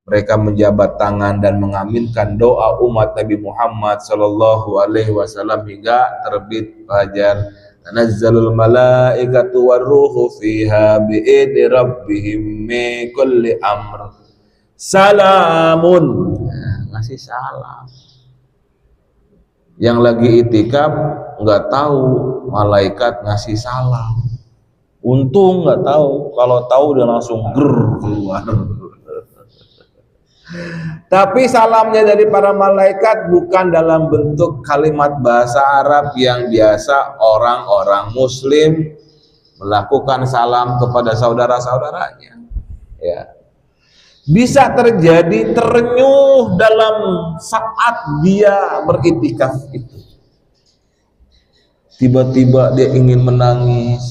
Mereka menjabat tangan dan mengaminkan doa umat Nabi Muhammad sallallahu alaihi wasallam hingga terbit fajar. Tanazzalul malaikatu warruhu fiha bi'idni rabbihim min kulli amr. Salamun. Ngasih salam. Yang lagi itikaf nggak tahu malaikat ngasih salam. Untung nggak tahu. Kalau tahu dia langsung keluar. Tapi salamnya dari para malaikat bukan dalam bentuk kalimat bahasa Arab yang biasa orang-orang Muslim melakukan salam kepada saudara-saudaranya. Ya. Bisa terjadi terenyuh dalam saat dia beriktikaf itu. Tiba-tiba dia ingin menangis,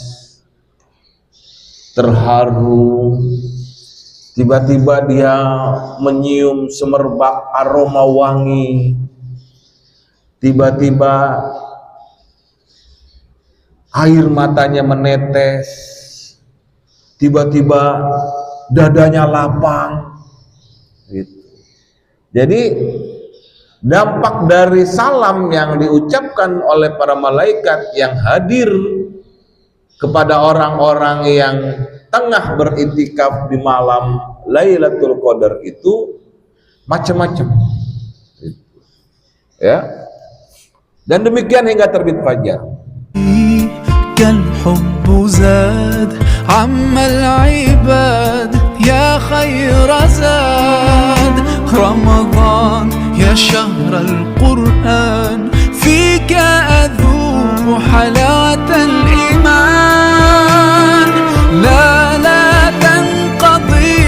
terharu. Tiba-tiba dia menyium semerbak aroma wangi. Tiba-tiba air matanya menetes. Tiba-tiba dadanya lapang. Gitu. Jadi dampak dari salam yang diucapkan oleh para malaikat yang hadir kepada orang-orang yang tengah beriktikaf di malam Lailatul Qadar itu macam-macam. Ya. Dan demikian hingga terbit fajar. Kal hubbu zad ammal ibad ya khair zad Ramadan ya shahr al-Quran fika adhuq halawat al-iman la tanqadi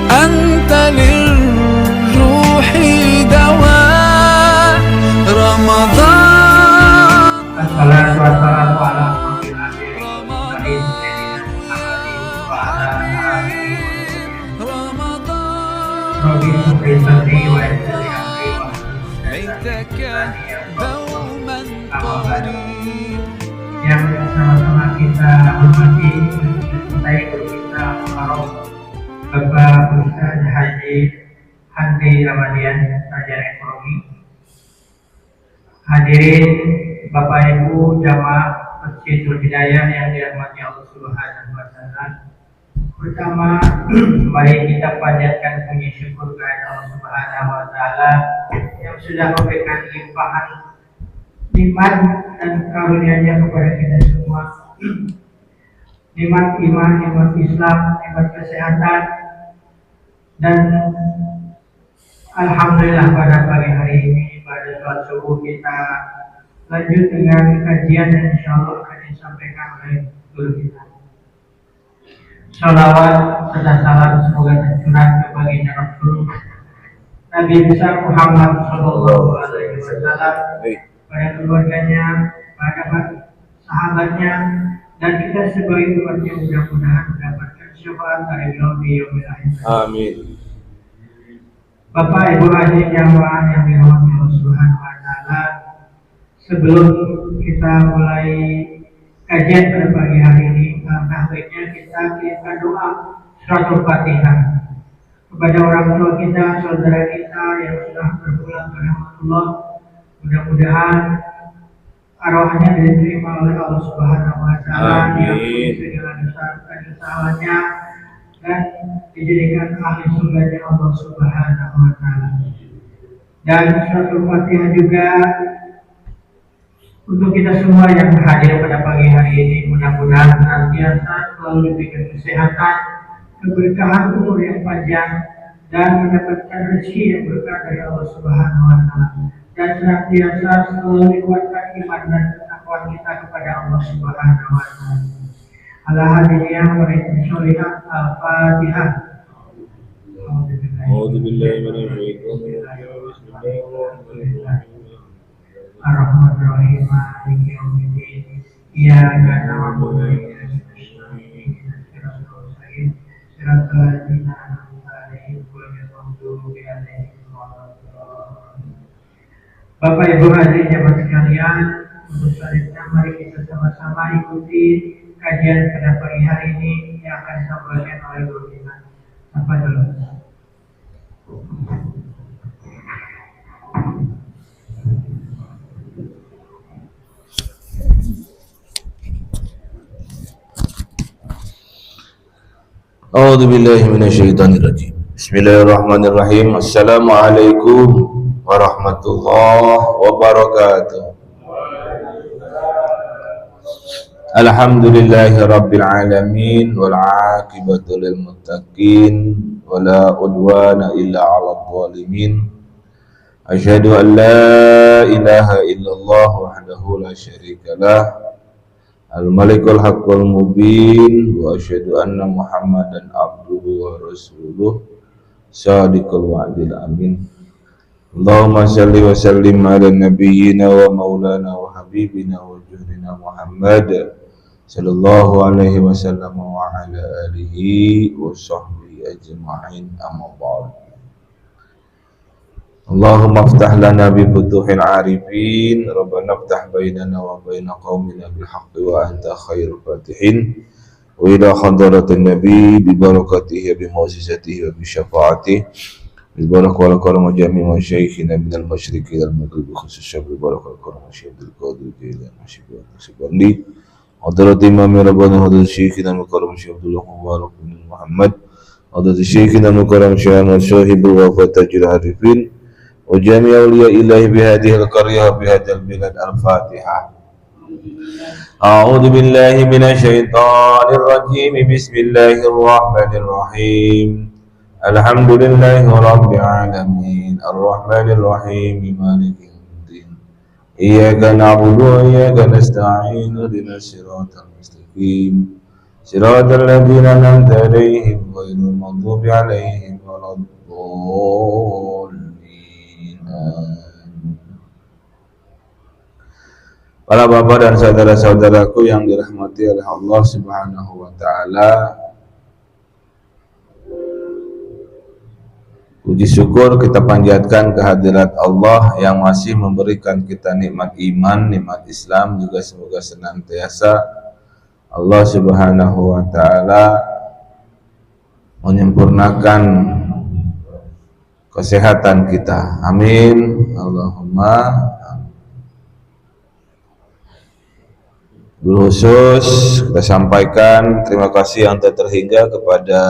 anta lil-ruhi dawa Ramadan. Assalatu wassalamu ala rasulillah wa yang sama-sama kita hormati baik guru kita Muharram Bapak Ustaz Haji Handi Ramadian, Sarjana Ekonomi. Hadirin Bapak Ibu jamaah Masjidul Hidayah yang dirahmati Allah Subhanahu wa taala. Pertama, mari kita panjatkan puji syukur kepada Allah Subhanahu wa taala yang sudah memberikan limpahan nikmat dan karunia-Nya kepada kita semua. Nikmat iman, nikmat Islam, nikmat kesehatan, dan alhamdulillah pada pagi hari ini pada sholat subuh kita lanjut dengan kajian yang insyaallah akan disampaikan oleh guru kita. Salawat serta salam semoga tercurah ke baginda Rasul Nabi besar Muhammad Sallallahu Alaihi Wasallam, pada keluarganya, pada sahabatnya, dan kita sebagai umatnya mudah-mudahan mendapatkan syafaat dari beliau di yaumil akhir. Amin. Bapak Ibu hadirin jamaah yang dirahmati Allah Subhanahu wa taala, sebelum kita mulai kajian pada pagi hari ini, baiknya kita kirimkan doa suratul Fatihah kepada orang tua kita, saudara kita yang sudah berpulang ke rahmatullah. Mudah-mudahan arwahnya diterima oleh Allah Subhanahu wa taala, diampuni segala dosa-dosanya dan dijadikan ahli surganya Allah Subhanahu wa taala. Dan suratul Fatihah juga untuk kita semua yang hadir pada pagi hari ini, mudah-mudahan senantiasa selalu diberikan kesehatan, keberkahan umur yang panjang, dan mendapatkan rezeki yang berkah dari Allah Subhanahu wa taala, dan senantiasa selalu dikuatkan iman dan ketakwaan kita kepada Allah Subhanahu wa taala. Ala hadiyah wa sholihat al-Fatihah. A'udzu billahi minasyaitonir rajim. Bismillahirrahmanirrahim. Ar-Rahmanir-Rahim, Maliki Yaumiddin. Iyyaka na'budu wa iyyaka nasta'in. Ihdinas siratal ladzina an'amta 'alaihim ghairil maghdubi 'alaihim waladdallin. Bapak Ibu hadirin jamaah sekalian, untuk selanjutnya mari kita sama-sama ikuti kajian pada pagi hari ini yang akan disampaikan oleh guru kita. Apa dulu? A'udzu billahi minasyaitonir rajim. Bismillahirrahmanirrahim. Assalamualaikum warahmatullahi wabarakatuh. Alhamdulillahi rabbil alamin wal 'aqibatu lil muttaqin wala udwana illa 'alal zalimin. Asyhadu an la ilaha illallah wahdahu la syarikalah al-malikul haqqul mubin wa asyhadu anna muhammadan abduhu wa rasuluh shadiqul wa'dil amin. Allahumma salli wa sallim ala nabiyyina wa maulana wa habibina wa juhrina Muhammad sallallahu alaihi wasallam wa ala alihi wa sahbihi ajma'in, amma ba'd. Allahumma aftah lana bi futuhil arifin, Rabbana aftah bainana wa baina qaumina bil haqqi wa anta khairul fatihin, wa ila hadratin nabi bi barakatihi bi mu'jizatihi wa bi syafaatihi bil barakah wal karam jami' wa syaikhina min al masyriqi wal maghrib khususnya bil barakah wal karam syaikhul qadir ila masyriqi subhani hadrat imam rabbana hadrat syaikhina min karam syekh Abdullah Mubarak bin Muhammad hadrat syaikhina min karam syekh wafat tajil arifin wa jami' awliya ilahi bi hadhihi al-qaryah bi hadzal bilad. Al-Fatihah. A'udzu billahi minasyaitonir rajim. Bismillahirrahmanirrahim. Alhamdulillahi rabbil alamin arrahmanir rahim maliki yaumiddin. Iyyaka na'budu wa iyyaka nasta'in ihdinas siratal mustaqim siratal ladzina an'amta 'alaihim ghairil maghdubi 'alaihim waladdallin. Para bapak dan saudara-saudaraku yang dirahmati oleh Allah Subhanahu wa taala, puji syukur kita panjatkan kehadirat Allah yang masih memberikan kita nikmat iman, nikmat Islam, juga semoga senantiasa Allah Subhanahu wa taala menyempurnakan kesehatan kita. Amin. Allahumma amin. Khusus kita sampaikan terima kasih yang tak terhingga kepada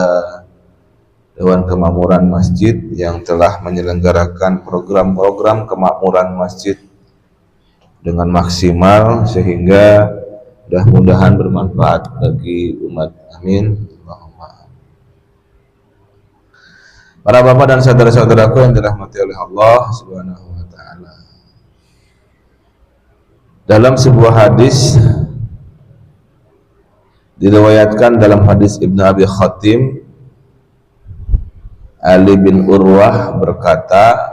Dewan Kemakmuran Masjid yang telah menyelenggarakan program-program kemakmuran masjid dengan maksimal sehingga mudah-mudahan bermanfaat bagi umat. Amin. Para bapak dan saudara-saudaraku yang dirahmati oleh Allah Subhanahu wa taala. Dalam sebuah hadis diriwayatkan dalam hadis Ibnu Abi Khatim, Ali bin Urwah berkata,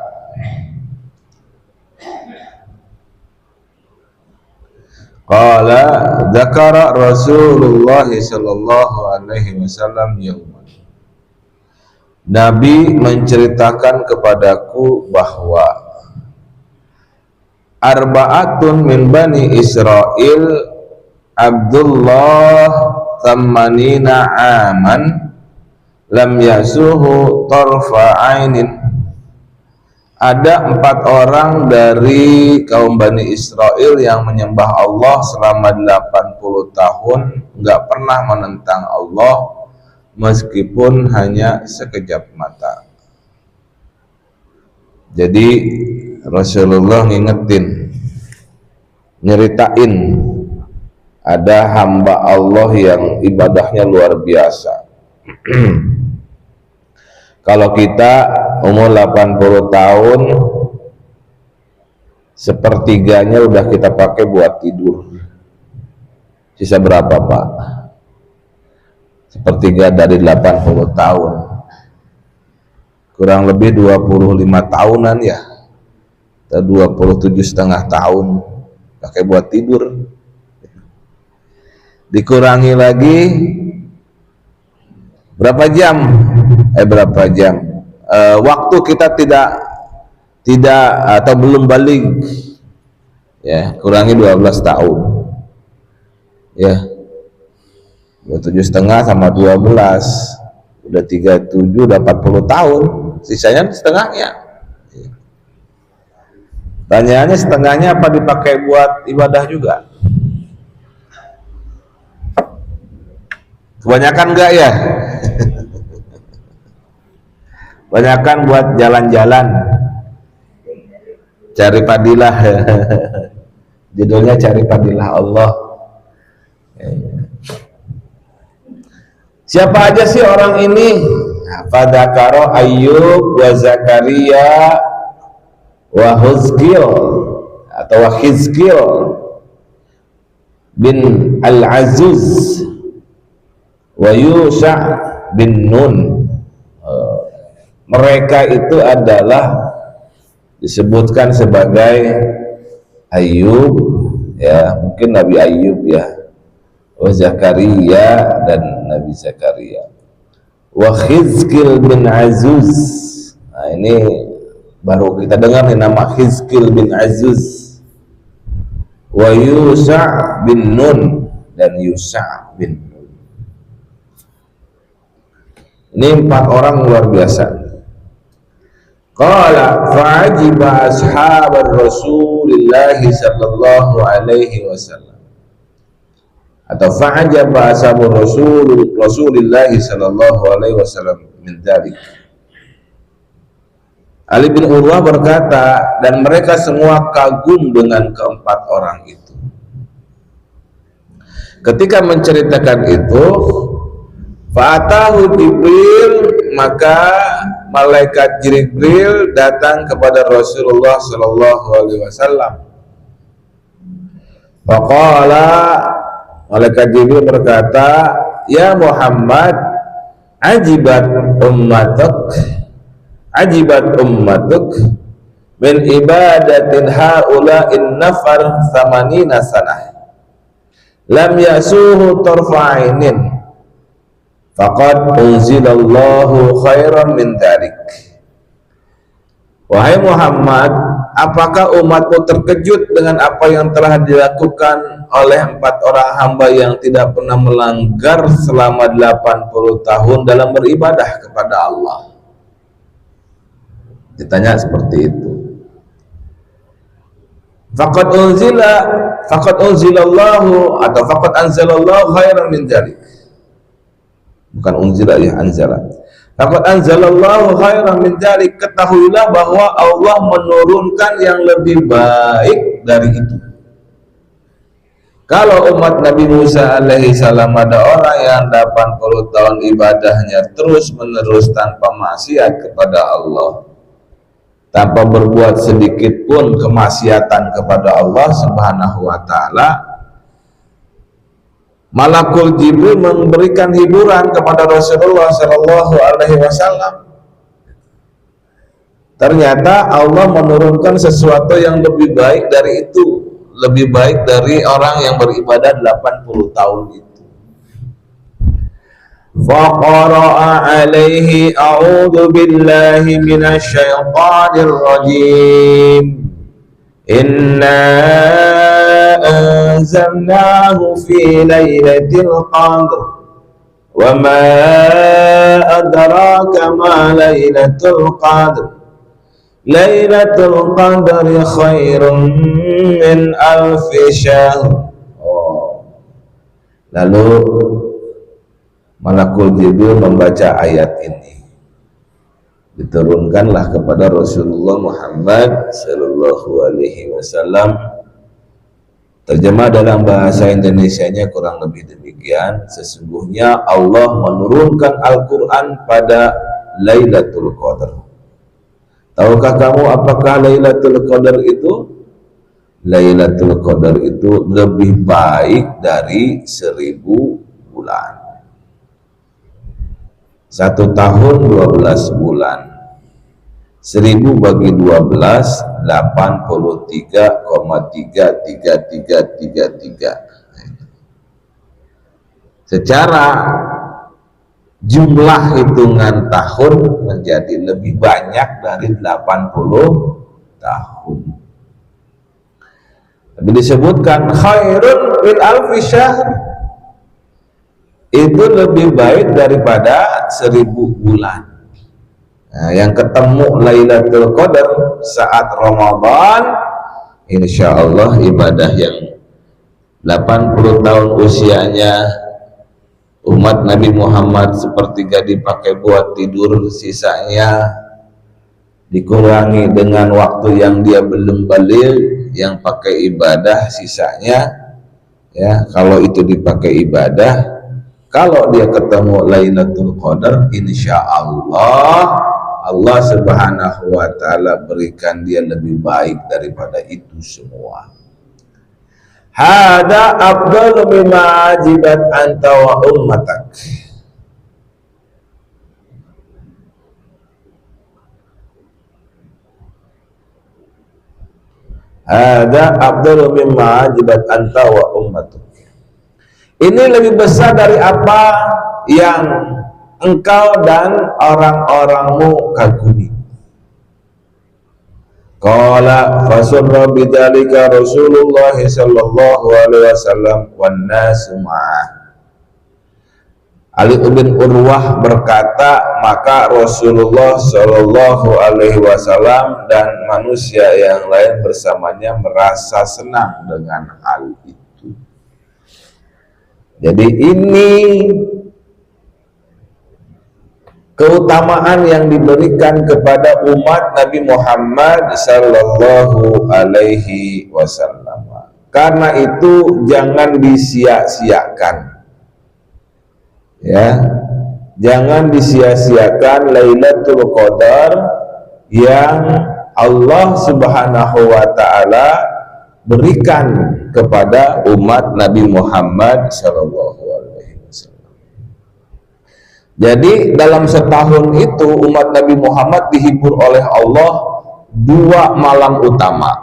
qala dzakara Rasulullah sallallahu alaihi wasallam yauman. Nabi menceritakan kepadaku bahwa arba'atun min bani Israil Abdullah thamanina aman lam yasuhu tarfa ainin. Ada 4 orang dari kaum Bani Israel yang menyembah Allah selama 80 tahun, enggak pernah menentang Allah meskipun hanya sekejap mata. Jadi Rasulullah ngingetin, nyeritain ada hamba Allah yang ibadahnya luar biasa. Kalau kita umur 80 tahun, sepertiganya udah kita pakai buat tidur. Sisa berapa, Pak? Sepertiga dari 80 tahun. Kurang lebih 25 tahunan ya. Atau 27,5 tahun pakai buat tidur. Dikurangi lagi berapa jam? Waktu kita tidak atau belum balik. Ya, kurangi 12 tahun. Ya. 27,5 sama 12 udah 37, udah 40 tahun, sisanya setengahnya. Tanyaannya setengahnya apa dipakai buat ibadah juga? Kebanyakan enggak ya? Banyakan buat jalan-jalan, cari fadilah. Judulnya cari fadilah Allah. Siapa aja sih orang ini? Fadzakara Ayyub wa Zakaria wa Hizqil atau wa Hizqil bin Al-Azuz wa Yusha bin Nun. Mereka itu adalah disebutkan sebagai Ayyub, ya mungkin Nabi Ayyub ya, wa Zakaria dan Nabi Zakaria, wa Hizqil bin Azuz. Nah ini baru kita dengar nih nama Hizqil bin Azuz, wa Yusha bin Nun dan Yusha bin Nun. Ini 4 orang luar biasa. Qala fa'ajiba ashabar Rasulillahi sallallahu alaihi wasallam, atau fa'ajaba ashabur Rasulillahi sallallahu alaihi wasallam min dzalik. Ali bin Urwah berkata, dan mereka semua kagum dengan keempat orang itu. Ketika menceritakan itu, fa'atahu Jibril, maka malaikat Jibril datang kepada Rasulullah sallallahu alaihi wasallam. Faqala, malaikat Jibril berkata, ya Muhammad, ajibat ummatuk min ibadatin haula'in nafar 80 sanah lam yasuhu tarfa'inin faqad unzilallahu khairan min dzalik. Wahai Muhammad, apakah umatmu terkejut dengan apa yang telah dilakukan oleh 4 orang hamba yang tidak pernah melanggar selama 80 tahun dalam beribadah kepada Allah? Ditanya seperti itu. Faqad unzilallahu atau faqad anzalallahu khairan min dzalik. Bukan unzila ya, anzala. Faqad anzalallahu khairan min dzalik. Ketahuilah bahwa Allah menurunkan yang lebih baik dari itu. Kalau umat Nabi Musa alaihi salam ada orang yang 80 tahun ibadahnya terus menerus tanpa maksiat kepada Allah, tanpa berbuat sedikit pun kemaksiatan kepada Allah Subhanahu wa taala, Malakul Jibril memberikan hiburan kepada Rasulullah sallallahu alaihi wasallam. Ternyata Allah menurunkan sesuatu yang lebih baik dari itu, lebih baik dari orang yang beribadah 80 tahun itu. Faqara'a alaihi a'udzu billahi minasy syaithanir rajim. Inna anzalnahu fi lailatul qadr wa ma adraka ma lailatul qadr. Lailatul qadri khairun min alfi syahr. Lalu Malakul Jibril membaca ayat ini, diturunkanlah kepada Rasulullah Muhammad sallallahu alaihi wasallam. Terjemah dalam bahasa Indonesianya kurang lebih demikian. Sesungguhnya Allah menurunkan Al-Quran pada Lailatul Qadar. Tahukah kamu apakah Lailatul Qadar itu? Lailatul Qadar itu lebih baik dari 1000 bulan. 1 tahun 12 bulan. 1000 bagi 12 83,33333. Secara jumlah hitungan tahun menjadi lebih banyak dari 80 tahun. Tapi disebutkan khairun min alfi syahr, itu lebih baik daripada 1000 bulan. Nah, yang ketemu Lailatul Qadar saat Ramadan, insya Allah ibadah yang 80 tahun usianya umat Nabi Muhammad sepertiga dipakai buat tidur, sisanya dikurangi dengan waktu yang dia belum balik, yang pakai ibadah sisanya, ya kalau itu dipakai ibadah, kalau dia ketemu Lailatul Qadar, insya Allah Subhanahu wa Ta'ala berikan dia lebih baik daripada itu semua. Hada afdalu mimma ajibat anta wa ummatak. Hada afdalu mimma ajibat anta wa ummatak. Ini lebih besar dari apa yang engkau dan orang-orangmu kagumi. Qala fasurra bidzalika Rasulullah sallallahu alaihi wasallam wan nasu ma'ah. Ali bin Urwah berkata, maka Rasulullah sallallahu alaihi wasallam dan manusia yang lain bersamanya merasa senang dengan hal itu. Jadi ini keutamaan yang diberikan kepada umat Nabi Muhammad sallallahu alaihi wasallam. Karena itu jangan disia-siakan. Ya. Jangan disia-siakan Lailatul Qadar yang Allah Subhanahu wa taala berikan kepada umat Nabi Muhammad sallallahu alaihi wasallam. Jadi dalam setahun itu umat Nabi Muhammad dihibur oleh Allah 2 malam utama.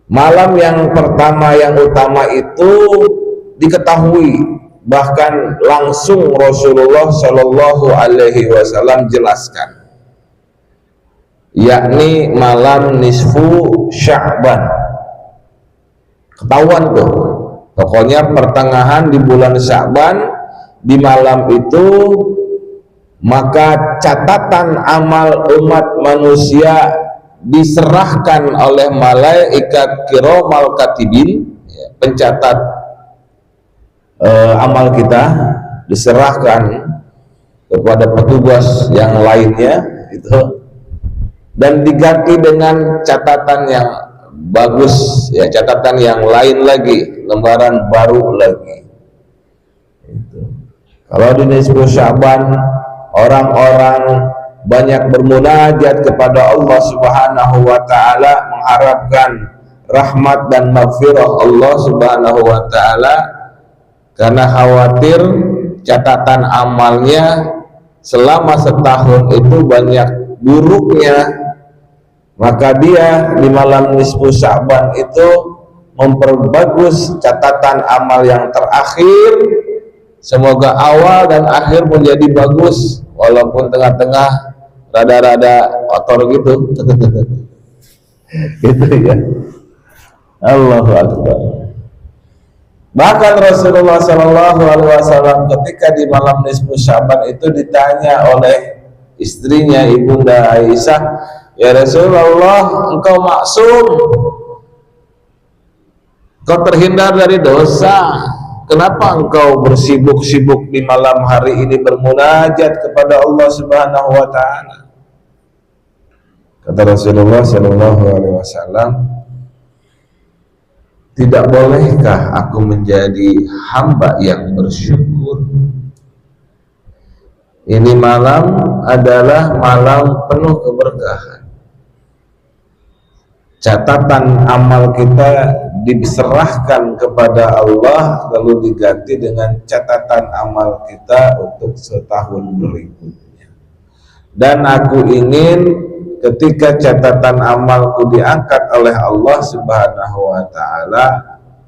Malam yang pertama yang utama itu diketahui, bahkan langsung Rasulullah Shallallahu Alaihi Wasallam jelaskan, yakni malam nisfu Sya'ban. Ketahuan tuh, pokoknya pertengahan di bulan Sya'ban. Di malam itu maka catatan amal umat manusia diserahkan oleh malaikat kiramal katibin, pencatat amal kita diserahkan kepada petugas yang lainnya itu, dan diganti dengan catatan yang bagus, ya, catatan yang lain lagi, lembaran baru lagi. Kalau di nisfu Sya'ban orang-orang banyak bermunajat kepada Allah Subhanahu wa taala, mengharapkan rahmat dan maghfirah Allah Subhanahu wa taala, karena khawatir catatan amalnya selama setahun itu banyak buruknya. Maka dia di malam nisfu Sya'ban itu memperbagus catatan amal yang terakhir. Semoga awal dan akhir menjadi bagus, walaupun tengah-tengah rada-rada kotor gitu. Gitu ya. Allahu Akbar. Bahkan Rasulullah Shallallahu Alaihi Wasallam ketika di malam nisfu Sya'ban itu ditanya oleh istrinya Ibunda Aisyah, ya Rasulullah, engkau maksum, kau terhindar dari dosa. Kenapa engkau bersibuk-sibuk di malam hari ini bermunajat kepada Allah Subhanahu wa taala? Kata Rasulullah sallallahu alaihi wasallam, tidak bolehkah aku menjadi hamba yang bersyukur? Ini malam adalah malam penuh keberkahan. Catatan amal kita diserahkan kepada Allah, lalu diganti dengan catatan amal kita untuk setahun berikutnya. Dan aku ingin ketika catatan amalku diangkat oleh Allah Subhanahu wa taala,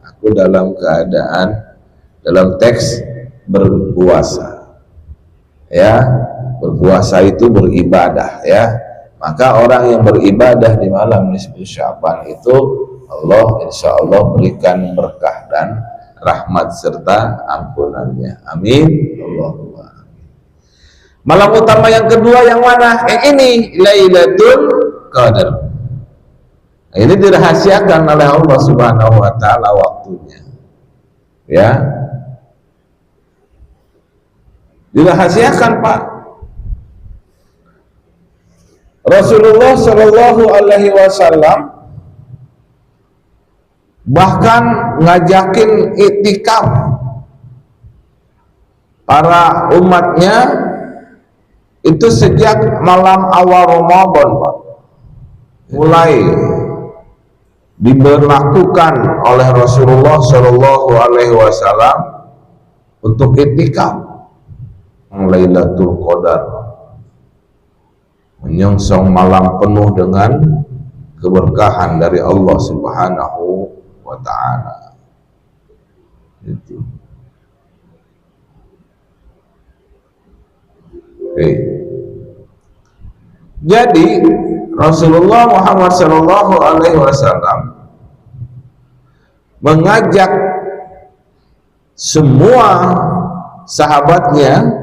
aku dalam keadaan, dalam teks berpuasa. Ya, berpuasa itu beribadah, ya. Maka orang yang beribadah di malam nisfu Sya'ban itu Allah insya Allah berikan berkah dan rahmat serta ampunannya. Amin. Allahumma amin. Malam utama yang kedua yang mana? Ini Lailatul Qadar. Ini dirahasiakan oleh Allah Subhanahu wa taala waktunya. Ya. dirahasiakan, Pak. Rasulullah Shallallahu Alaihi Wasallam bahkan ngajakin iktikaf para umatnya itu sejak malam awal Ramadan, Pak. Mulai diberlakukan oleh Rasulullah Shallallahu Alaihi Wasallam untuk iktikaf Lailatul Qadar, menyongsong malam penuh dengan keberkahan dari Allah Subhanahu wa Ta'ala. Itu. Oke. Jadi Rasulullah Muhammad Shallallahu Alaihi Wasallam mengajak semua sahabatnya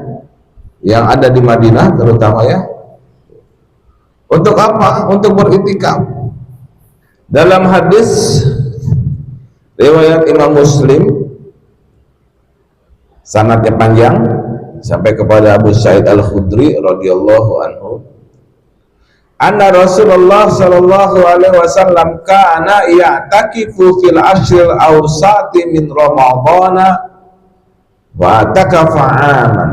yang ada di Madinah, terutama ya, untuk apa? Untuk beriktikaf. Dalam hadis riwayat Imam Muslim, sanadnya panjang sampai kepada Abu Sa'id Al-Khudri radhiyallahu anhu, anna Rasulullah sallallahu alaihi wasallam kana ya'takifu fil ashril awsati min Ramadhana wa atakafa 'aman.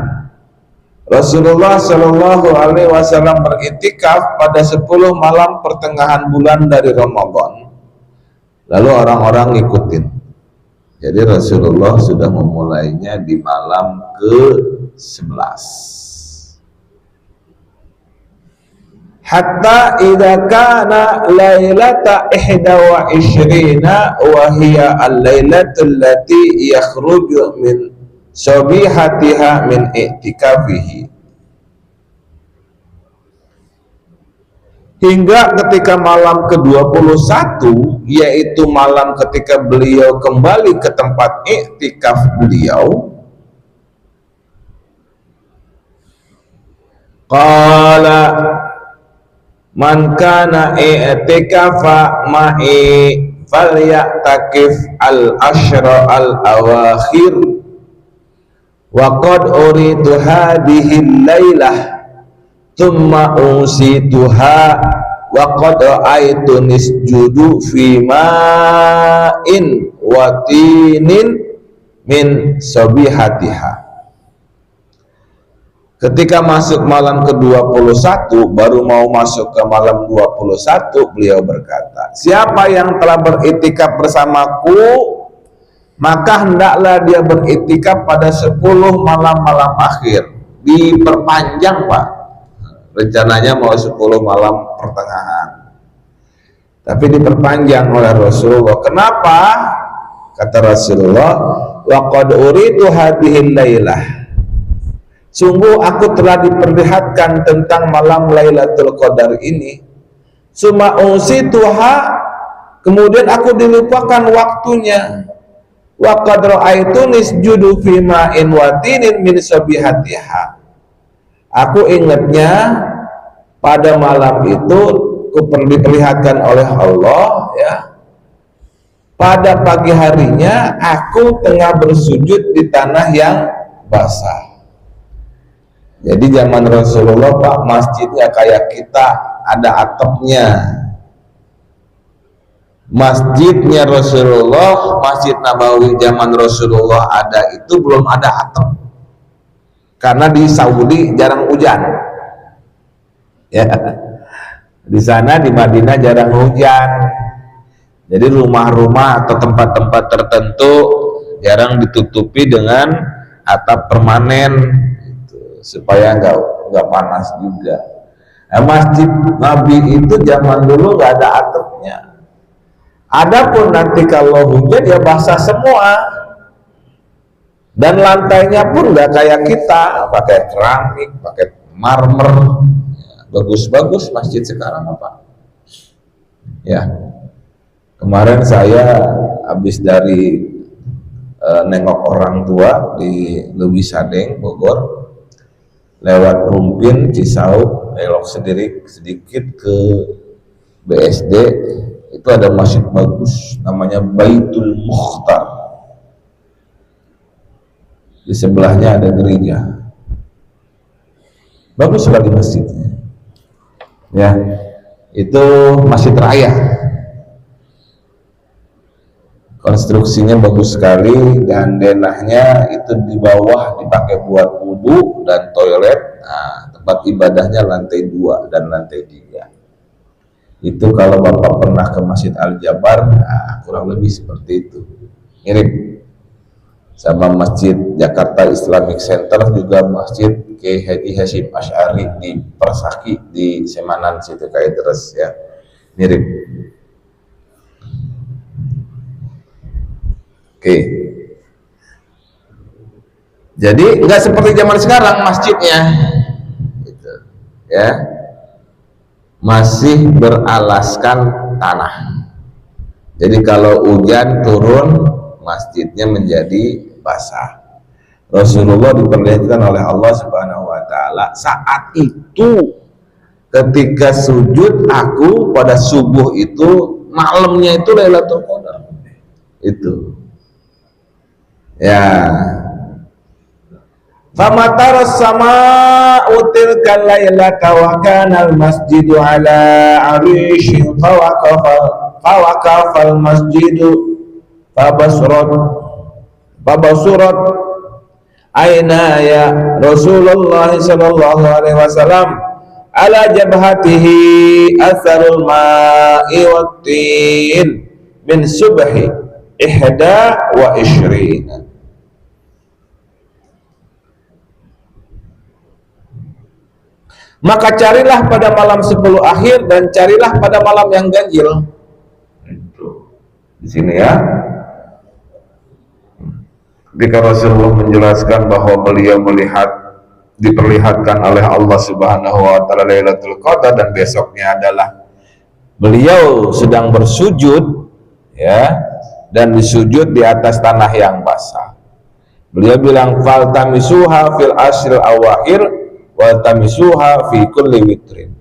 Rasulullah Shallallahu Alaihi Wasallam beriktikaf pada 10 malam pertengahan bulan dari Ramadan. Lalu orang-orang ngikutin. Jadi Rasulullah sudah memulainya di malam ke-11. Hatta idza kana lailata 21 wa hiya al-lailatul lati yakhruju min sobihatiha min i'tikafihi, hingga ketika malam ke-21, yaitu malam ketika beliau kembali ke tempat i'tikaf beliau, qala man kana i'tikafa ma'i falya'takif al-ashra al-awakhir wa qad uridu hadhihi al-lailah thumma usituha wa qad ra'aytu nisjudu fi ma'in wa tinin min sabihatiha. Ketika masuk malam ke-21, baru mau masuk ke malam 21, beliau berkata, siapa yang telah beriktikaf bersamaku, maka hendaklah dia beriktikaf pada 10 malam-malam akhir. Diperpanjang, Pak. Rencananya mau 10 malam pertengahan, tapi diperpanjang oleh Rasulullah. Kenapa? Kata Rasulullah, wa qad uridu hadhil lailah, sungguh aku telah diperlihatkan tentang malam Lailatul Qadar ini. Summa usituha, kemudian aku dilupakan waktunya. Wa qad ra'aitu nisjudu fi ma'in wa tinin min sabihatiha, aku ingatnya pada malam itu diperlihatkan oleh Allah, ya, pada pagi harinya aku tengah bersujud di tanah yang basah. Jadi zaman Rasulullah, Pak, masjidnya kayak kita, ada atapnya. Masjidnya Rasulullah, Masjid Nabawi zaman Rasulullah ada itu belum ada atap, karena di Saudi jarang hujan, ya. Di sana di Madinah jarang hujan, jadi rumah-rumah atau tempat-tempat tertentu jarang ditutupi dengan atap permanen, gitu, supaya nggak panas juga. Nah, Masjid Nabi itu zaman dulu nggak ada atapnya. Adapun nanti kalau hujan ya basah semua, dan lantainya pun nggak kayak kita pakai keramik, pakai marmer. Bagus-bagus masjid sekarang, apa ya. Kemarin saya habis dari nengok orang tua di Leuwi Sadeng, Bogor, lewat Rumpin, Cisau, belok sedikit ke BSD, itu ada masjid bagus namanya Baitul Mukhtar. Di sebelahnya ada gereja. bagus sekali masjidnya. Ya, itu masjid raya. Konstruksinya bagus sekali dan denahnya itu di bawah dipakai buat wudhu dan toilet. Nah, tempat ibadahnya lantai 2 dan lantai 3. Itu kalau Bapak pernah ke Masjid Al-Jabar, nah, kurang lebih seperti itu. Mirip sama Masjid Jakarta Islamic Center, juga Masjid Kiai Haji Hasyim Asy'ari di Persaki di Semanan situ kayak terus ya. Mirip. Oke. Jadi nggak seperti zaman sekarang masjidnya, gitu, ya, masih beralaskan tanah. Jadi kalau hujan turun, masjidnya menjadi basah. Rasulullah diperlihatkan oleh Allah Subhanahu Wa Taala saat itu ketika sujud aku pada subuh itu, malamnya itu Lailatul Qadar. Itu. Ya, famataras sama'u tilkal lailata wa kana al-masjidu ala arishin fawaqafa al-masjidu fabasurat aynaya Rasulullah sallallahu alaihi wasallam ala jabhatihi atharul ma'i wat tin min subhi 21. Maka carilah pada malam 10 akhir dan carilah pada malam yang ganjil. Itu di sini ya. Ketika Rasulullah menjelaskan bahwa beliau diperlihatkan oleh Allah Subhanahu Wa Taala Lailatul Qadar dan besoknya adalah beliau sedang bersujud, ya, dan disujud di atas tanah yang basah. Beliau bilang fal tamisuha fil asril awakhir wal tamisuha fi kulli witrin.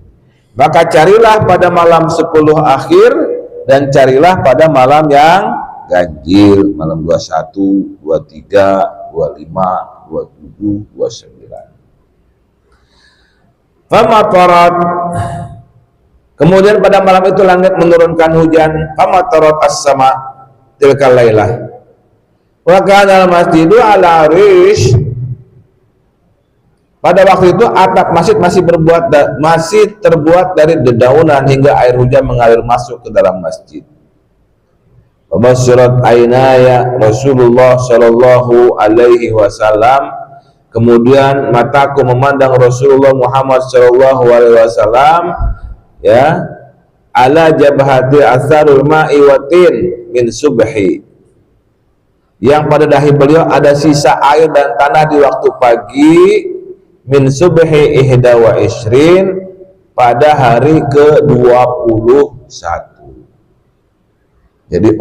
Maka carilah pada malam 10 akhir dan carilah pada malam yang ganjil, malam 21, 23, 25, 27, 29. Famatarat, kemudian pada malam itu langit menurunkan hujan. Famatarat as-sama tilkal lailah wa kana al-masjidu ala arish. Pada waktu itu atap masjid masih terbuat dari dedaunan hingga air hujan mengalir masuk ke dalam masjid. Wabasyirat aynaya Rasulullah sallallahu alaihi wasallam, kemudian mataku memandang Rasulullah Muhammad sallallahu alaihi wasallam, ya, ala jabhati asarul ma'i watin min subhi, yang pada dahi beliau ada sisa air dan tanah di waktu pagi, min subhi 21, pada hari ke-21. Jadi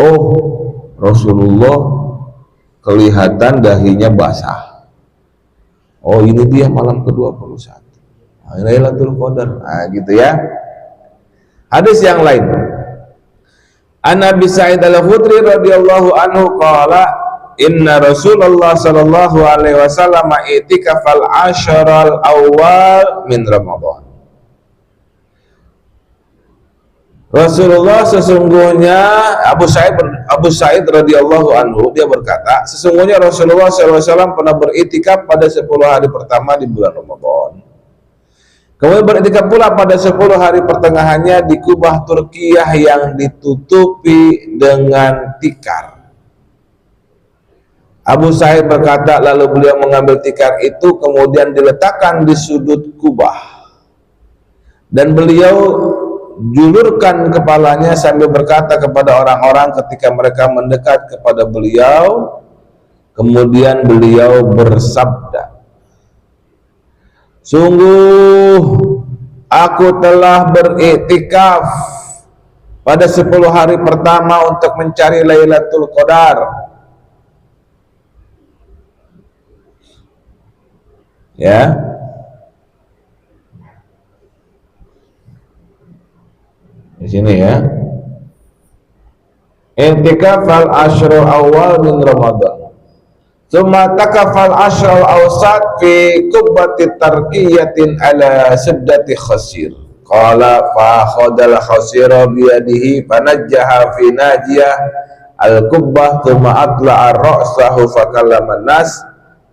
Rasulullah kelihatan dahinya basah. Ini dia malam ke-21, Lailatul Qadar. Nah, gitu ya. Hadis yang lain, An Abi Sa'id Al-Khudri radhiyallahu anhu qala inna Rasulullah sallallahu alaihi wasallam i'tikafal asharal awal min Ramadan. Rasulullah sesungguhnya Abu Sa'id radhiyallahu anhu, dia berkata, sesungguhnya Rasulullah sallallahu alaihi wasallam pernah beriktikaf pada 10 hari pertama di bulan Ramadan. Kemudian beriktikaf pula pada 10 hari pertengahannya di Kubah Turkiyah yang ditutupi dengan tikar. Abu Sa'id berkata, lalu beliau mengambil tikar itu kemudian diletakkan di sudut Kubah, dan beliau julurkan kepalanya sambil berkata kepada orang-orang ketika mereka mendekat kepada beliau. Kemudian beliau bersabda, sungguh aku telah beriktikaf pada 10 hari pertama untuk mencari Lailatul Qadar. Ya, di sini ya, i'tikaf al-ashru awal min Ramadan Tsumma takafal ashral awsat fi kubbati tarqiyatin ala siddati khasir. Qala fa khadal khasira biyadihi fanajjaha fi najiyah al-kubbah thumma atla'a ra'sahu fakallama nas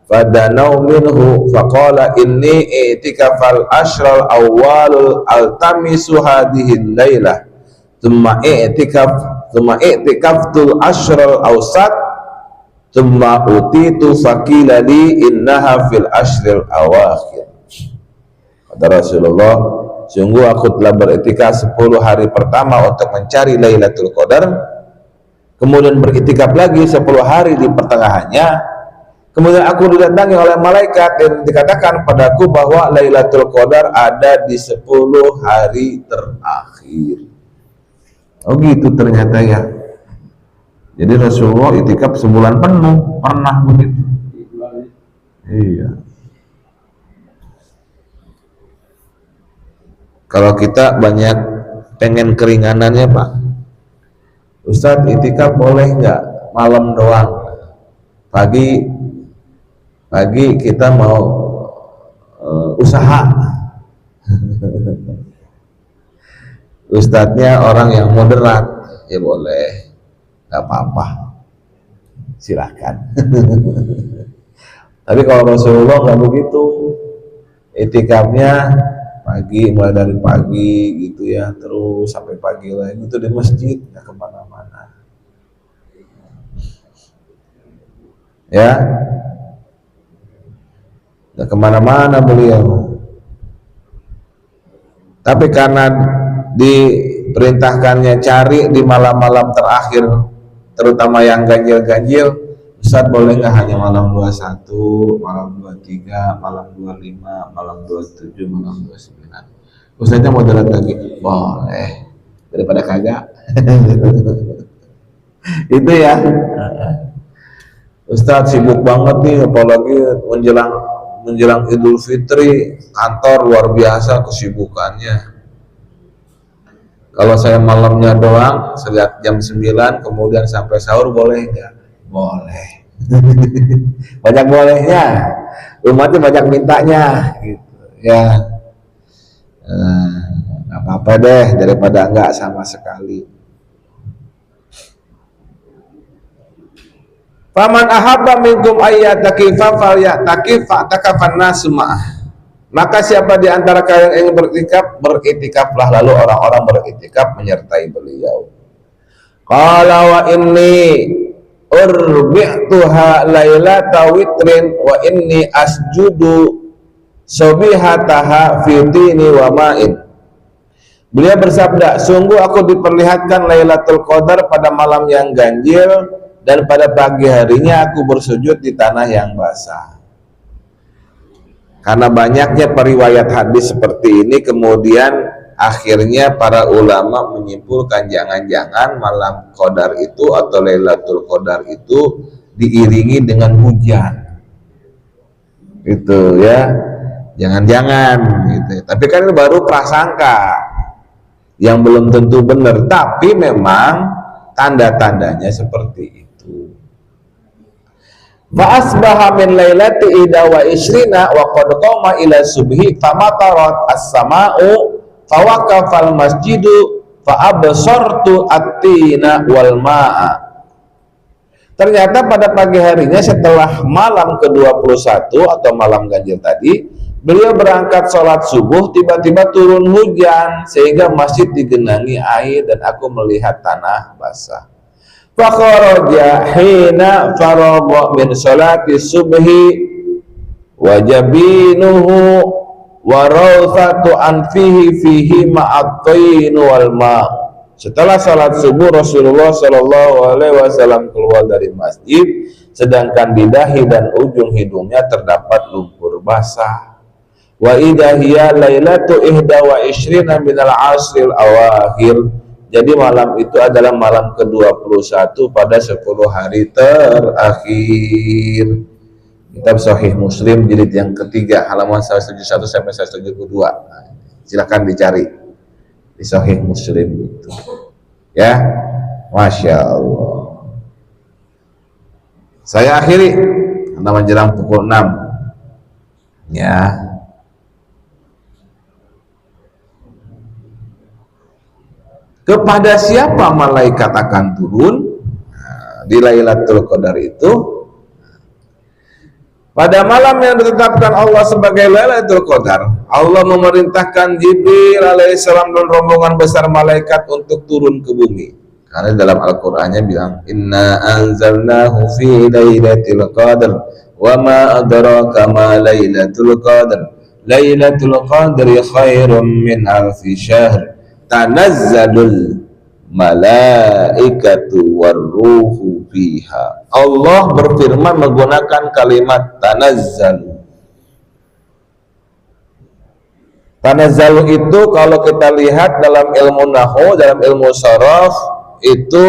fadanau minhu faqala inni i'tikafal ashral awwal altamisu hadhihi lailah thumma i'tikaftul ashral awsat thumma utitu faqila li innaha fil ashril awakhir. Kata Rasulullah, sungguh aku telah beriktikaf 10 hari pertama untuk mencari Lailatul Qadar, kemudian beriktikaf lagi 10 hari di pertengahannya, kemudian aku didatangi oleh malaikat dan dikatakan padaku bahwa Lailatul Qadar ada di 10 hari terakhir. Oh gitu ternyata ya. Jadi Rasulullah itikaf sebulan penuh, pernah begitu. Iya. Kalau kita banyak pengen keringanannya Pak, Ustadz itikaf boleh nggak malam doang? Pagi kita mau usaha. Ustadznya orang yang moderat, ya boleh. Gak apa-apa, silakan. Tapi kalau Rasulullah nggak begitu, itikafnya pagi, mulai dari pagi gitu ya, terus sampai pagi lain itu di masjid, nggak kemana-mana. Ya, nggak kemana-mana beliau. Tapi karena diperintahkannya cari di malam-malam terakhir, terutama yang ganjil-ganjil, Ustaz boleh nggak hanya malam 21, malam 23, malam 25, malam 27, malam 29? Ustaznya moderat lagi, boleh, daripada kagak. Itu ya. Ustaz sibuk banget nih, apalagi menjelang Idul Fitri, kantor luar biasa kesibukannya. Kalau saya malamnya doang sejak jam 9 kemudian sampai sahur boleh enggak? Boleh. Banyak bolehnya. Umatnya banyak mintanya gitu ya. Nggak apa-apa deh daripada enggak sama sekali. Faman ahabba minkum ayyatakifa falyatakifa takafan nasu ma'ah. Maka siapa di antara kalian yang beriktikaf, beriktikaflah, lalu orang-orang beriktikaf menyertai beliau. Qala wa inni urbi'tuha lailata witrin wa inni asjudu sobihataha fi tini wa ma'in. Beliau bersabda, sungguh aku diperlihatkan Lailatul Qadar pada malam yang ganjil dan pada pagi harinya aku bersujud di tanah yang basah. Karena banyaknya periwayat hadis seperti ini, kemudian akhirnya para ulama menyimpulkan jangan-jangan malam Qadar itu atau Lailatul Qadar itu diiringi dengan hujan. Gitu ya. Jangan-jangan gitu. Tapi kan ini baru prasangka yang belum tentu benar, tapi memang tanda-tandanya seperti itu. Fa asbaha min lailati ida wa isrina wa qad qama ila subhi famatarat as-sama'u fawaqafal masjidu fa absartu at-tina wal ma'a. Ternyata pada pagi harinya setelah malam ke-21 atau malam ganjil tadi, beliau berangkat sholat subuh, tiba-tiba turun hujan sehingga masjid digenangi air dan aku melihat tanah basah. Fakharaja hina faragha min sholati subhi wa jabinuhu wa rawthatu anfihi fihi ma'at-tain wal ma'. Setelah salat subuh Rasulullah Shallallahu Alaihi Wasallam keluar dari masjid, sedangkan di dahi dan ujung hidungnya terdapat lumpur basah. Wa idahiyya lailatu ihda wa ishrina minal asril awakhir. Jadi malam itu adalah malam ke-21 pada 10 hari terakhir. Kitab Sahih Muslim jilid yang ketiga halaman 171 sampai 172. Nah, silakan dicari di Sahih Muslim itu. Ya, Masya Allah. Saya akhiri karena menjelang pukul 6. Ya. Kepada siapa malaikat akan turun? Nah, di Lailatul Qadar itu, pada malam yang ditetapkan Allah sebagai Lailatul Qadar, Allah memerintahkan Jibril alaihissalam dan rombongan besar malaikat untuk turun ke bumi. Karena dalam Al-Qur'annya bilang, Inna anzalnahu fi Lailatul Qadar, wa ma adraka ma Lailatul Qadar, Lailatul Qadri khairum min alfi syahr, tanazzalul malaikatu warruhu fiha. Allah berfirman menggunakan kalimat tanazzalu. Tanazzalu itu kalau kita lihat dalam ilmu nahwu, dalam ilmu sharaf, itu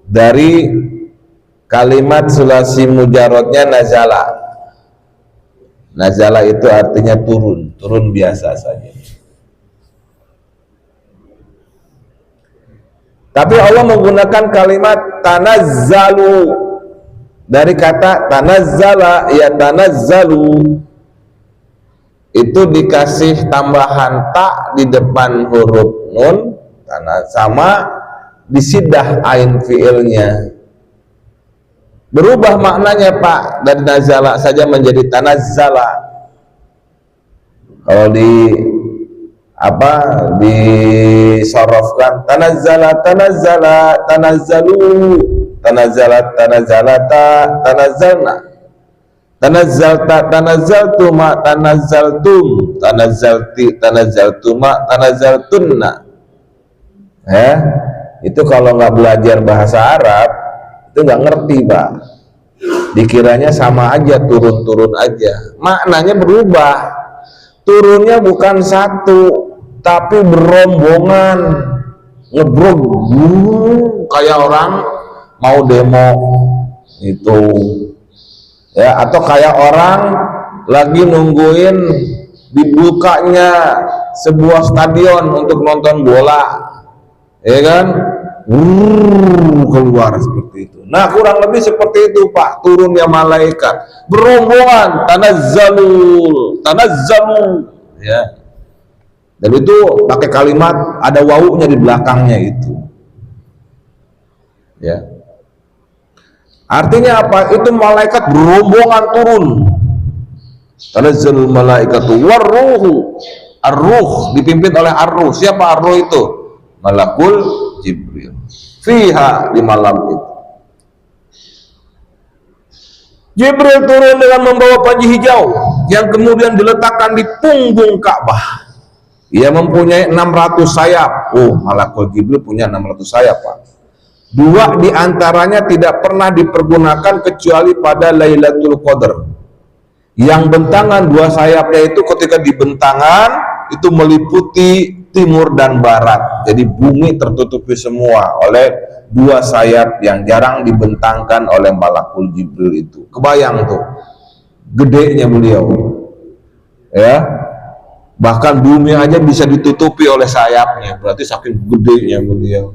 dari kalimat sulasi mujarodnya nazala. Nazala itu artinya turun, turun biasa saja. Tapi Allah menggunakan kalimat tanazzalu dari kata tanazzala, ya tanazzalu itu dikasih tambahan ta di depan huruf nun sama disidah ain fiilnya. Berubah maknanya Pak, dari nazala saja menjadi tanazzala. Kalau disorofkan tanazzala tanazzalu, tanazzalat tanazzalata tanazzalna, tanazzalta tanazzaltuma tanazzaltum, tanazzalti tanazzaltuma tanazzaltunna. Itu kalau nggak belajar bahasa Arab itu nggak ngerti Pak, dikiranya sama aja, turun-turun aja, maknanya berubah. Turunnya bukan satu, tapi berombongan, ngebrog, kayak orang mau demo itu, ya, atau kayak orang lagi nungguin dibukanya sebuah stadion untuk nonton bola, ya kan? Keluar seperti itu. Nah, kurang lebih seperti itu Pak, turunnya malaikat berombongan, tanazzalu, ya. Dan itu pakai kalimat ada wawunya di belakangnya itu, ya. Artinya apa? Itu malaikat berombongan turun. Tanazzalul malaikatu warruhu, ar-ruh dipimpin oleh ar-ruh. Siapa ar-ruh itu? Malakul Jibril. Fiha, di malam itu. Jibril turun dengan membawa panji hijau yang kemudian diletakkan di punggung Ka'bah. Ia mempunyai 600 sayap. Oh, Malakul Jibril punya 600 sayap, Pak. 2 diantaranya tidak pernah dipergunakan kecuali pada Lailatul Qadar. Yang bentangan 2 sayapnya itu ketika dibentangan itu meliputi timur dan barat. Jadi bumi tertutupi semua oleh 2 sayap yang jarang dibentangkan oleh Malakul Jibril itu. Kebayang tuh gedenya beliau, ya. Bahkan bumi aja bisa ditutupi oleh sayapnya, berarti saking gedenya beliau.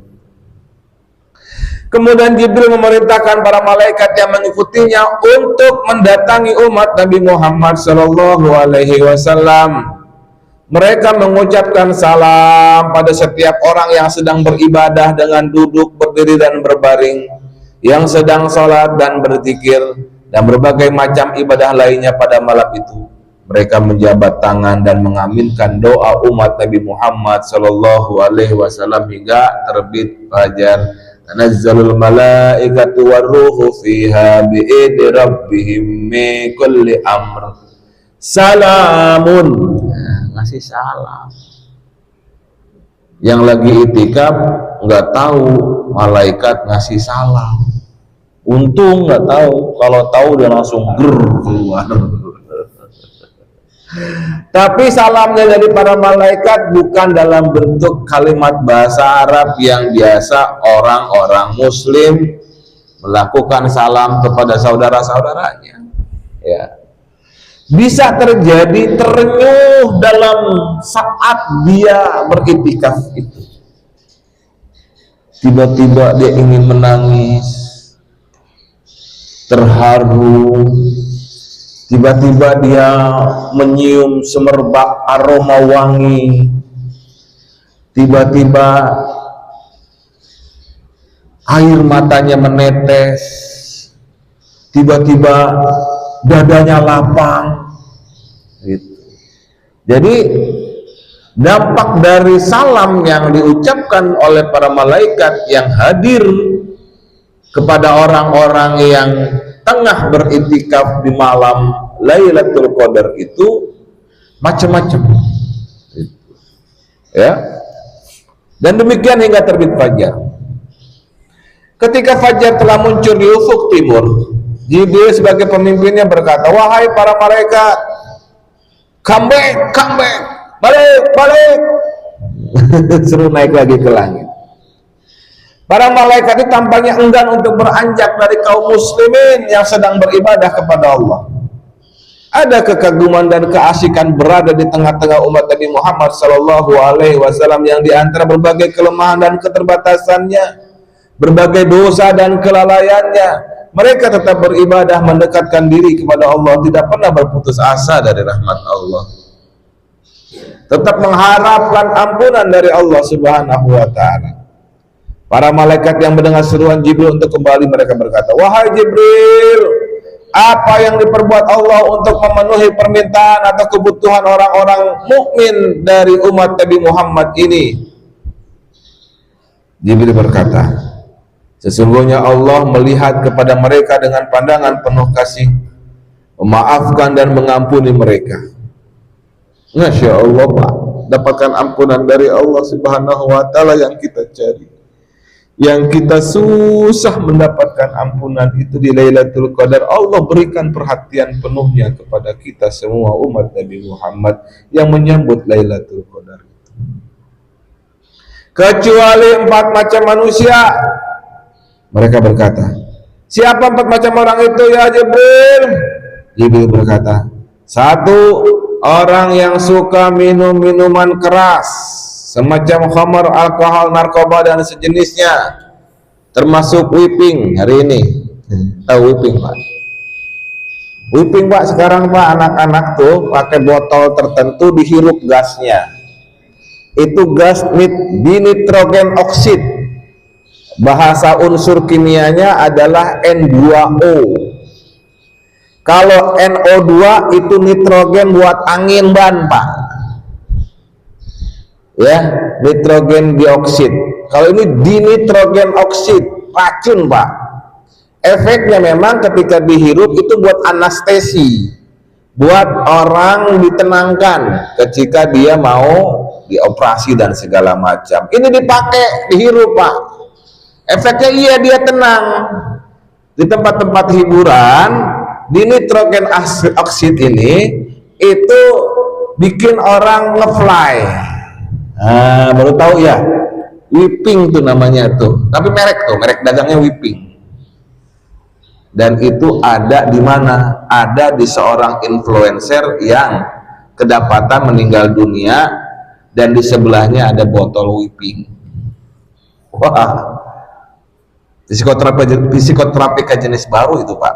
Kemudian Jibril memerintahkan para malaikat yang mengikutinya untuk mendatangi umat Nabi Muhammad SAW. Mereka mengucapkan salam pada setiap orang yang sedang beribadah dengan duduk, berdiri, dan berbaring, yang sedang sholat dan berzikir, dan berbagai macam ibadah lainnya pada malam itu. Mereka menjabat tangan dan mengaminkan doa umat Nabi Muhammad SAW hingga terbit fajar. Tanazzalul malaikatu warruhu fiha bi'idni rabbihim min kulli amr. Salamun, ngasih salam. Yang lagi itikaf nggak tahu malaikat ngasih salam. Untung nggak tahu, kalau tahu dia langsung keluar. Tapi salamnya dari para malaikat bukan dalam bentuk kalimat bahasa Arab yang biasa orang-orang Muslim melakukan salam kepada saudara-saudaranya, ya. Bisa terjadi terenyuh dalam saat dia beriktikaf itu. Tiba-tiba dia ingin menangis, terharu, tiba-tiba dia menyium semerbak aroma wangi, tiba-tiba air matanya menetes, tiba-tiba dadanya lapang gitu. Jadi dampak dari salam yang diucapkan oleh para malaikat yang hadir kepada orang-orang yang tengah beriktikaf di malam Lailatul Qadar itu macam-macam ya. Dan demikian hingga terbit fajar. Ketika fajar telah muncul di ufuk timur, Jibril sebagai pemimpinnya berkata, "Wahai para malaikat, come back, balik." Suruh naik lagi ke langit. Para malaikat itu tampaknya enggan untuk beranjak dari kaum muslimin yang sedang beribadah kepada Allah. Ada kekaguman dan keasikan berada di tengah-tengah umat Nabi Muhammad SAW yang diantara berbagai kelemahan dan keterbatasannya, berbagai dosa dan kelalaiannya, mereka tetap beribadah mendekatkan diri kepada Allah, tidak pernah berputus asa dari rahmat Allah, tetap mengharapkan ampunan dari Allah Subhanahu wa Ta'ala. Para malaikat yang mendengar seruan Jibril untuk kembali, mereka berkata, "Wahai Jibril, apa yang diperbuat Allah untuk memenuhi permintaan atau kebutuhan orang-orang mukmin dari umat Nabi Muhammad ini?" Jibril berkata, "Sesungguhnya Allah melihat kepada mereka dengan pandangan penuh kasih, memaafkan dan mengampuni mereka." Masya Allah, Pak, dapatkan ampunan dari Allah Subhanahu wa Ta'ala yang kita cari, yang kita susah mendapatkan ampunan itu di Lailatul Qadar. Allah berikan perhatian penuhnya kepada kita semua umat Nabi Muhammad yang menyambut Lailatul Qadar, kecuali 4 macam manusia. Mereka berkata, "Siapa 4 macam orang itu ya Jibril?" Jibril berkata, 1, orang yang suka minum minuman keras semacam khamar, alkohol, narkoba dan sejenisnya, termasuk whipping. Hari ini tahu whipping, Pak? Whipping, Pak, sekarang, Pak, anak-anak tuh pakai botol tertentu dihirup gasnya. Itu gas dinitrogen oksid. Bahasa unsur kimianya adalah N2O. Kalau NO2 itu nitrogen buat angin ban, Pak. Ya, nitrogen dioksid. Kalau ini dinitrogen oksid, racun, Pak. Efeknya memang ketika dihirup itu buat anestesi, buat orang ditenangkan ketika dia mau dioperasi dan segala macam. Ini dipakai, dihirup, Pak. Efeknya iya, dia tenang. Di tempat-tempat hiburan, dinitrogen oksid ini itu bikin orang ngefly. Nah, baru tahu ya, whipping tuh namanya tuh. Tapi merek dagangnya whipping. Dan itu ada di mana? Ada di seorang influencer yang kedapatan meninggal dunia dan di sebelahnya ada botol whipping. Wah, psikoterapi jenis baru itu, Pak.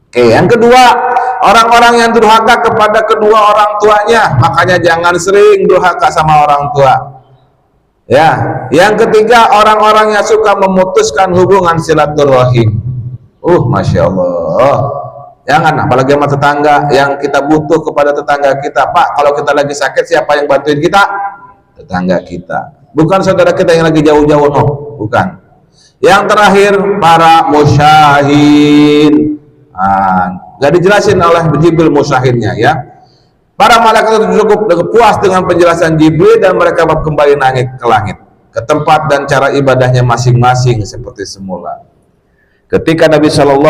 Oke, yang kedua, orang-orang yang durhaka kepada kedua orang tuanya, makanya jangan sering durhaka sama orang tua. Ya, yang ketiga, orang-orang yang suka memutuskan hubungan silaturahim. Masya Allah. Jangan, apalagi sama tetangga yang kita butuh kepada tetangga kita. Pak, kalau kita lagi sakit, siapa yang bantuin kita? Tetangga kita. Bukan saudara kita yang lagi jauh-jauh, no, bukan. Yang terakhir, para musyahin. Gak dijelasin oleh Jibril musyahinnya, ya. Para malaikat itu cukup puas dengan penjelasan Jibril dan mereka kembali naik ke langit, ke tempat dan cara ibadahnya masing-masing seperti semula. Ketika Nabi SAW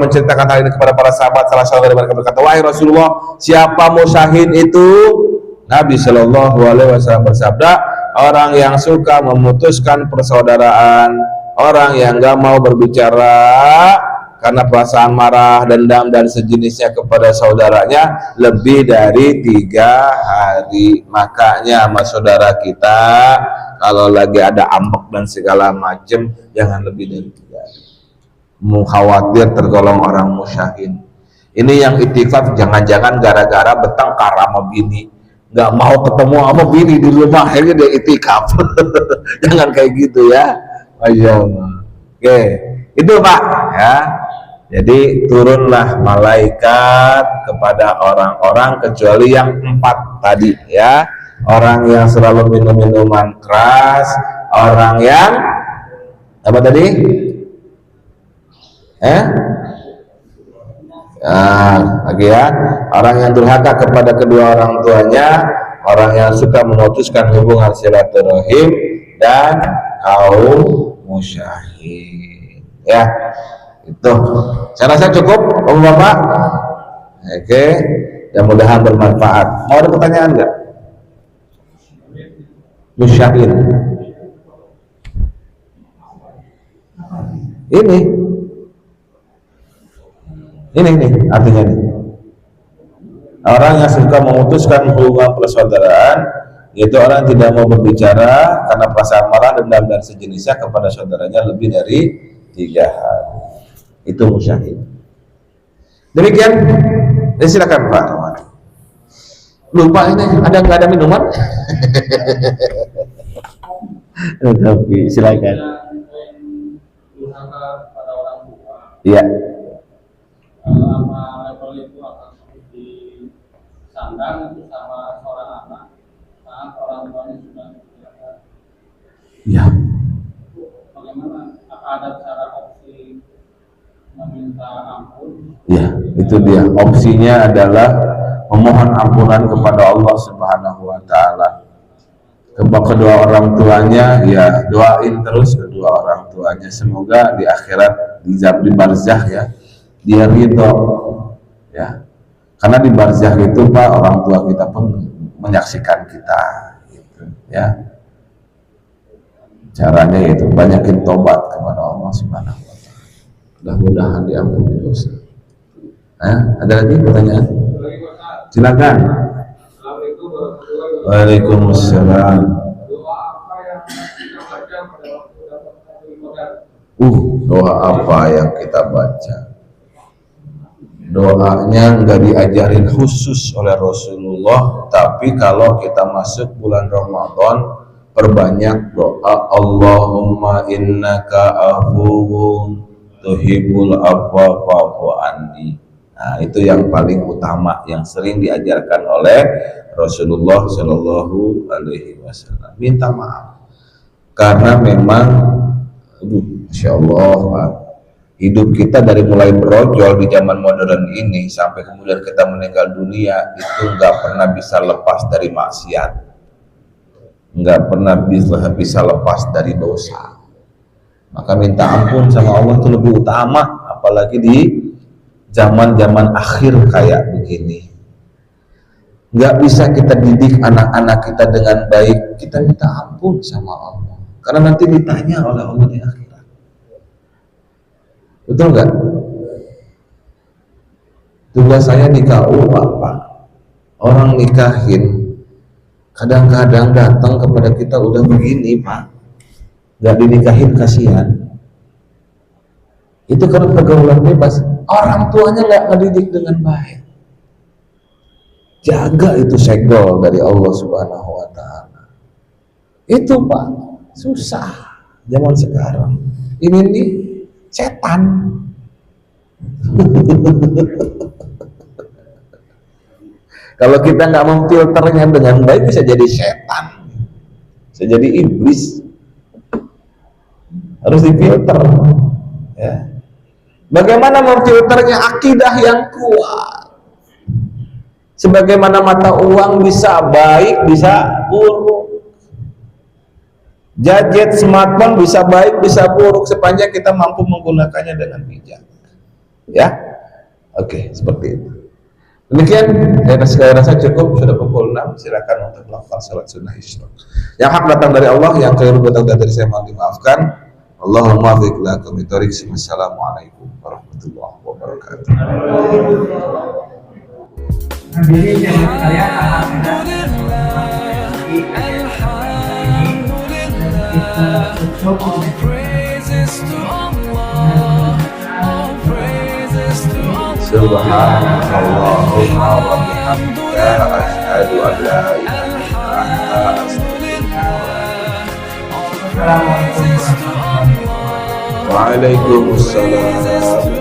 menceritakan hal ini kepada para sahabat, salah satu dari mereka berkata, "Wahai Rasulullah, siapa musyahin itu?" Nabi SAW bersabda, "Orang yang suka memutuskan persaudaraan, orang yang gak mau berbicara karena perasaan marah, dendam dan sejenisnya kepada saudaranya lebih dari 3 hari. Makanya sama saudara kita kalau lagi ada ambek dan segala macam, jangan lebih dari 3 hari. Khawatir tergolong orang musyahin. Ini yang itikaf jangan-jangan gara-gara bertengkar sama bini, nggak mau ketemu sama bini di rumah, akhirnya dia itikaf. Jangan kayak gitu ya. Masya Allah. Oke, itu Pak ya. Jadi turunlah malaikat kepada orang-orang kecuali yang 4 tadi ya. Orang yang selalu minum minuman keras, orang yang apa tadi? Lagi ya, orang yang durhaka kepada kedua orang tuanya, orang yang suka memutuskan hubungan silaturahim, dan kaum musyahid. Ya, itu. Saya rasa cukup, Bapak. Oke, mudah-mudahan bermanfaat. Mau ada pertanyaan nggak? Musyahid. Ini artinya nih. Orang yang suka memutuskan hubungan persaudaraan, yaitu orang yang tidak mau berbicara karena perasaan marah, dendam dan sejenisnya kepada saudaranya lebih dari 3 hari. Itu musyahid. Demikian. Silakan Pak. Lupa ini nggak ada minuman? Tapi silakan. Iya. Sama level itu akan seperti sandang itu sama seorang anak saat orang tuanya sudah meninggal. Ya. Bagaimana? Apakah ada cara opsi meminta ampun? Ya, itu dia. Opsinya adalah memohon ampunan kepada Allah Subhanahu wa taala. Kedua orang tuanya, ya doain terus kedua orang tuanya, semoga di akhirat di barzakh ya dia ridho ya, karena di barzakh itu Pak orang tua kita pun menyaksikan kita gitu, ya. Caranya itu banyakin tobat kepada Allah Subhanahu wa taala, mudah-mudahan diampuni dosa. Ada lagi pertanyaan? Silakan. Waalaikumsalam. Doa apa yang kita baca pada waktu dapat ibadah? Doa apa yang kita baca? Doanya nggak diajarin khusus oleh Rasulullah, tapi kalau kita masuk bulan Ramadan perbanyak doa Allahumma innaka afuwun tuhibbul afwa fa'fu anni. Nah, itu yang paling utama yang sering diajarkan oleh Rasulullah Shallallahu Alaihi Wasallam. Minta maaf karena memang, Masya Allah, Pak, hidup kita dari mulai berojol di zaman modern ini sampai kemudian kita meninggal dunia itu nggak pernah bisa lepas dari maksiat, nggak pernah bisa lepas dari dosa. Maka minta ampun sama Allah itu lebih utama, apalagi di zaman-zaman akhir kayak begini. Nggak bisa kita didik anak-anak kita dengan baik, kita minta ampun sama Allah, karena nanti ditanya oleh Allah di akhirat. Betul nggak? Tugas saya di KU apa? Orang nikahin kadang-kadang datang kepada kita udah begini Pak, nggak dinikahin, kasihan. Itu karena pergaulan bebas, orang tuanya nggak ngedidik dengan baik. Jaga itu segel dari Allah Subhanahu wa taala. Itu Pak, susah zaman sekarang. Ini nih setan. Kalau kita nggak memfilternya dengan baik, bisa jadi setan, bisa jadi iblis. Harus difilter ya. Bagaimana memfilternya? Akidah yang kuat. Sebagaimana mata uang bisa baik, bisa buruk. Gadget smartphone bisa baik, bisa buruk, sepanjang kita mampu menggunakannya dengan bijak. Ya, oke, seperti itu. Demikian, saya rasa cukup, sudah pukul 6. Silakan untuk melakukan salat sunnah isyraq. Yang hak datang dari Allah, yang keliru datang dari saya, mohon dimaafkan. Allahumma fiq lakum bitarik. Assalamualaikum warahmatullahi wabarakatuh. Hadirin yang sekalian, All praises to Allah, all praises to Allah. Subhanallahumma wa bihamdika asyhadu an la ilaha illa anta astaghfiruka. Assalamualaikum warahmatullahi wabarakatuh. Waalaikumsalam.